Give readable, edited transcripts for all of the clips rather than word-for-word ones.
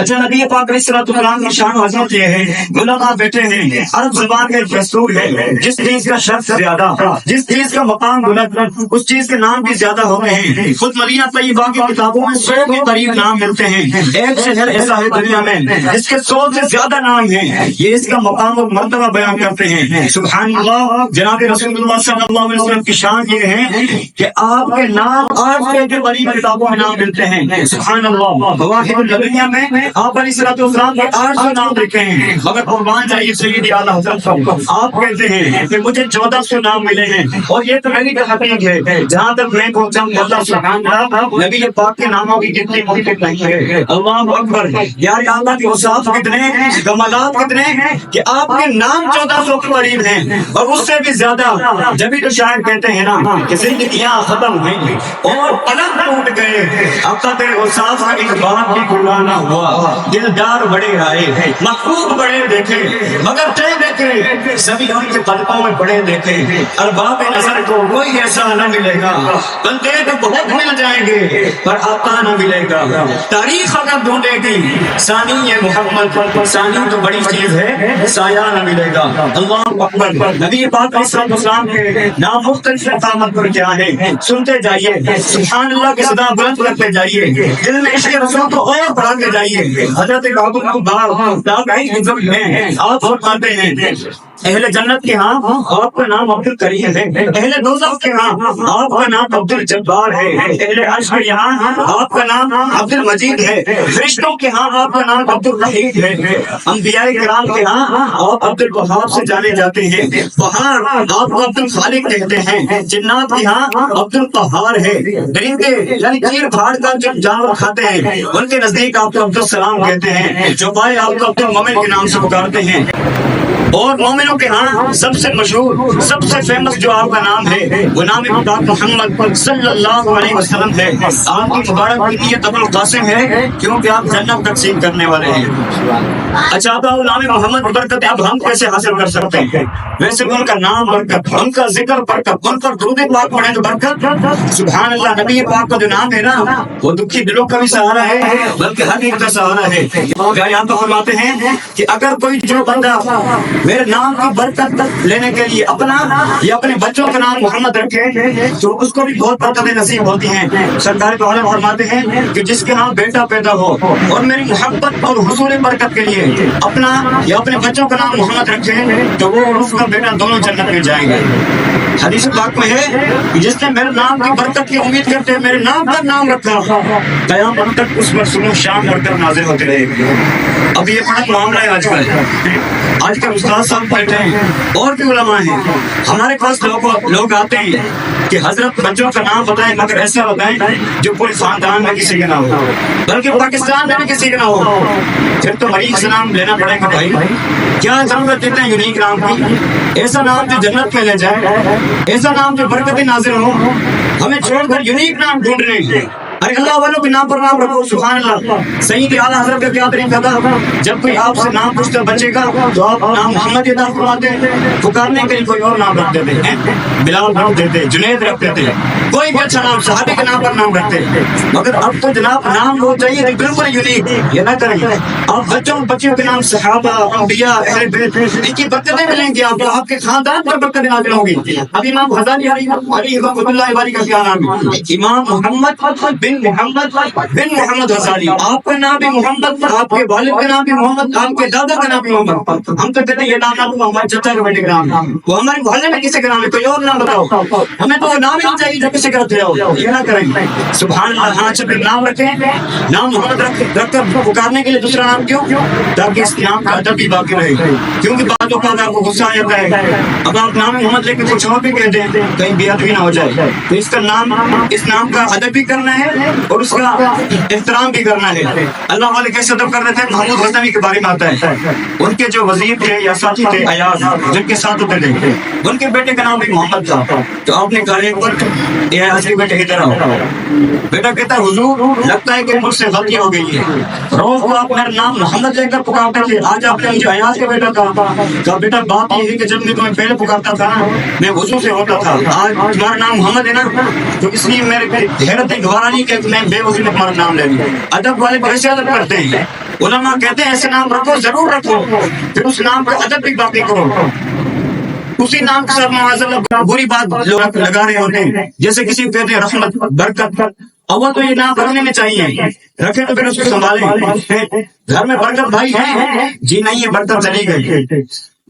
اچھا نبی پاک علیہ السلام کی شان و عظمت یہ ہے، علماء بیٹھے ہیں، عرب زبان کا ایک دستور ہے، جس چیز کا شرط زیادہ، جس چیز کا مقام بلند، اس چیز کے نام بھی زیادہ ہوتے ہیں۔ خود مدینہ طیبہ کی کتابوں میں 100 کے قریب نام ملتے ہیں۔ ایک شہر ایسا ہے دنیا میں جس کے 100 سے زیادہ نام ہیں، یہ اس کا مقام اور مرتبہ بیان کرتے ہیں۔ سبحان اللہ، جناب رسول اللہ صلی اللہ علیہ وسلم کی شان یہ ہے کہ آپ کے نام 8 کے قریب کتابوں میں نام ملتے ہیں۔ سبحان اللہ، مواہب الدنیا میں آپ علیہ السلام کے 800 نام لکھے ہیں، مگر قربان جائیے سیدی اعلیٰ حضرت آپ کہتے ہیں کہ مجھے 1400 نام ملے ہیں، اور یہ تو میری تحقیق ہے، جہاں تک میں پہنچا ہوں اللہ سبحان اللہ نبی پاک کے ناموں کی کتنی ممکن نہیں ہے۔ اللہ اکبر، یار اللہ کے اوصاف کتنے ہیں، کمالات کتنے ہیں کہ آپ کے نام 1400 کے قریب ہیں، اور اس سے بھی زیادہ۔ جبھی تو شاعر کہتے ہیں نا کہ زندگیاں ختم ہوئیں اور پلک ٹوٹ گئے، اب تک تیرے اوصاف کا ایک بات بھی پورا نہ ہوا۔ دلدار بڑے آئے، محبوب بڑے دیکھے، مگر تے دیکھے سبھی ان کے قلبوں میں بڑے دیکھے۔ ارباب نظر کو کوئی ایسا نہ ملے گا، بندے تو بہت مل جائیں گے پر آقا نہ ملے گا۔ تاریخ اگر ڈھونڈے گی ثانی محمد، ثانی تو بڑی چیز ہے، سایہ نہ ملے گا۔ اللہ اکبر، نبی پاک علیہ السلام کے نام مختلف مقامات پر کیا ہے، سنتے جائیے، سبحان اللہ کی صدا بلند کرتے جائیے، دل میں عشق رسول کو اور بڑھاتے جائیے۔ حضرت کعب بن مالک تابعین کی ضمن میں آپ فرماتے ہیں اہل جنت کے ہاں آپ کا نام عبد الکریم ہے، اہل دوزخ کے ہاں آپ کا نام عبد الجبار ہے، اہل عرش کے یہاں آپ کا نام عبد المجید ہے، فرشتوں کے ہاں آپ کا نام عبد الرحیم ہے، انبیاء کرام کے ہاں آپ عبد الوہاب سے جانے جاتے ہیں، بہار آپ کو عبد الخالق کہتے ہیں، جنات کے ہاں عبد القہار ہے، درندے یعنی چیر پھاڑ کر جب جانور کھاتے ہیں ان کے نزدیک آپ کو عبد السلام کہتے ہیں، جو پائے آپ کو عبد المومن کے نام سے پکارتے ہیں، اور مومنوں کے ہاں سب سے مشہور سب سے فیمس جو آپ کا نام ہے وہ نام پاک محمد صلی اللہ علیہ وسلم ہے۔ آپ کی مبارک کی نیت ابو القاسم ہے کیونکہ آپ جنت تقسیم کرنے والے ہیں۔ اچھا آپ نام محمد برکت اب ہم کیسے حاصل کر سکتے ہیں؟ ویسے ان کا نام برکت، ان کا ذکر برکت، ان پر درود پاک پڑھیں تو برکت۔ سبحان اللہ، نبی پاک کا جو نام ہے نا وہ دکھی دلوں کا بھی سہارا ہے بلکہ ہر ایک کا سہارا ہے۔ یہاں تو فرماتے ہیں کہ اگر کوئی جو بندہ میرے نام کی برکت لینے کے لیے اپنا یا اپنے بچوں کا نام محمد رکھے تو اس کو بھی بہت برکتیں نصیب ہوتی ہیں۔ سرکار تو عالم فرماتے ہیں کہ جس کے نام بیٹا پیدا ہو اور میری محبت اور حصول برکت کے لیے اپنا یا اپنے بچوں کا نام محمد رکھے تو وہ اور اس کا بیٹا دونوں جنت میں جائیں گے۔ حدیث پاک میں ہے کہ جس نے میرے نام کی برکت کی امید کرتے میرے نام پر نام رکھا قیامت تک اس پر سلو شان برکت نازل ہوتے رہے گی۔ اب یہ بڑا معاملہ ہے آج کل استاد صاحب بیٹھے ہیں اور بھی علماء ہیں، ہمارے پاس لوگ آتے ہیں کہ حضرت بچوں کا نام بتائیں مگر ایسا بتائیں جو پورے خاندان میں کسی کا نہ ہو بلکہ پاکستان میں بھی کسی کا نہ ہو۔ پھر تو مریض سے نام لینا پڑے گا بھائی، کیا ضرورت دیتے ہیں یونیک نام کی؟ ایسا نام جو جنت میں لے جائے، ایسا نام جو برکتیں نازل ہو، ہمیں چھوڑ کر یونیک نام ڈھونڈنے۔ ارے اللہ والوں کے نام پر نام رکھو۔ سبحان اللہ، سید اعلیٰ حضرت کا کیا طریقہ تھا، جب کوئی آپ سے نام پوچھتا بچے کا تو آپ نام محمد ادا فرماتے، پکارنے کے لیے کوئی اور نام رکھتے تھے، بلال رکھ دیتے، جنید رکھتے تھے، کوئی بھی اچھا نام صحابی کے نام پر نام رکھتے۔ مگر اب تو جناب نام وہ چاہیے کہ بالکل یونیک، یہ نہ کریں آپ بچوں کے نام صحابہ، انبیاء، اہل بیت، ان کی برکتیں ملیں گی آپ کے خاندان پر برکتیں نازل ہوں گی۔ اب امام غزالی علیہ رحمۃ اللہ علیہ کا کیا نام ہے؟ امام محمد بن محمد غزالی، آپ کا نام بھی محمد، آپ کے والد کا نام بھی محمد، آپ کے دادا کا نام بھی محمد۔ ہم تو کہتے ہیں یہ نام ہمارے چچا کے بیٹے کا نام ہے، وہ ہمارے محلے میں کسی کا نام ہے، کوئی اور نام بتاؤ، ہمیں تو وہ نام ہی نہیں چاہیے جو کسی کا رکھتے ہو، یہ نہ کریں۔ سبحان اللہ، ہاں پھر نام رکھیں، نام محمد رکھ کر پکارنے کے لیے دوسرا نام کیوں؟ تاکہ اس نام کا ادب بھی باقی رہے، کیونکہ بعض اوقات آپ کو غصہ آ جاتا ہے اب آپ نام محمد لے کے کچھ اور بھی کہتے ہیں کہیں بے ادبی نہ ہو جائے، تو اس کا نام، اس نام کا ادب بھی کرنا ہے اور اس کا احترام بھی کرنا ہے۔ اللہ والے کیسے ادب کر رہے تھے؟ محمود غزنوی کے بارے میں آتا ہے، ان کے جو وزیر تھے یا ساتھی تھے ایاز، جن کے ساتھ ہوتے تھے، ان کے بیٹے کا نام بھی محمد تھا، تو آپ نے کہا ایک وقت ایاز کے بیٹے ادھر آؤ، بیٹا کہتا ہے حضور لگتا ہے کہ مجھ سے غلطی ہو گئی ہے، روز کو آپ میرا نام محمد لے کر پکارتے تھے، آج آپ نے مجھے ایاز کا بیٹا کہا بیٹا بات یہ ہے کہ جب میں تمہیں پہلے پکارتا تھا میں وضو سے ہوتا تھا، آج تمہارا نام محمد ہے نا تو اس لیے میرے حیرت گوارا نہیں کہ میں بے وضو میں تمہارا نام لے لوں۔ ادب والے کیسے ادب کرتے ہیں؟ علماء کہتے ہیں ایسے نام رکھو، ضرور رکھو، پھر اس نام کا ادب بھی باقی کرو۔ اسی نام کے ساتھ معاذاللہ بری بات لوگ لگا رہے ہوتے ہیں، جیسے کسی کو کہتے ہیں رحمت، برکت، اول تو یہ نام رکھنے میں چاہیے، رکھے تو پھر اس کو سنبھالیں۔ گھر میں برکت بھائی ہے؟ جی نہیں ہے، برکت چلی گئی،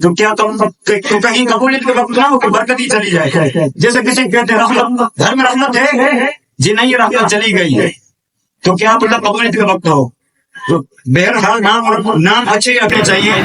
تو کیا تم تو کہیں قبولیت کے وقت نہ ہو کہ برکت ہی چلی جائے۔ جیسے کسی کو کہتے ہیں رحمت، گھر میں رحمت ہے؟ جی نہیں، رحمت چلی گئی ہے، تو کیا مطلب قبولیت کے وقت ہو؟ تو بہرحال نام اچھے رکھنے چاہیے۔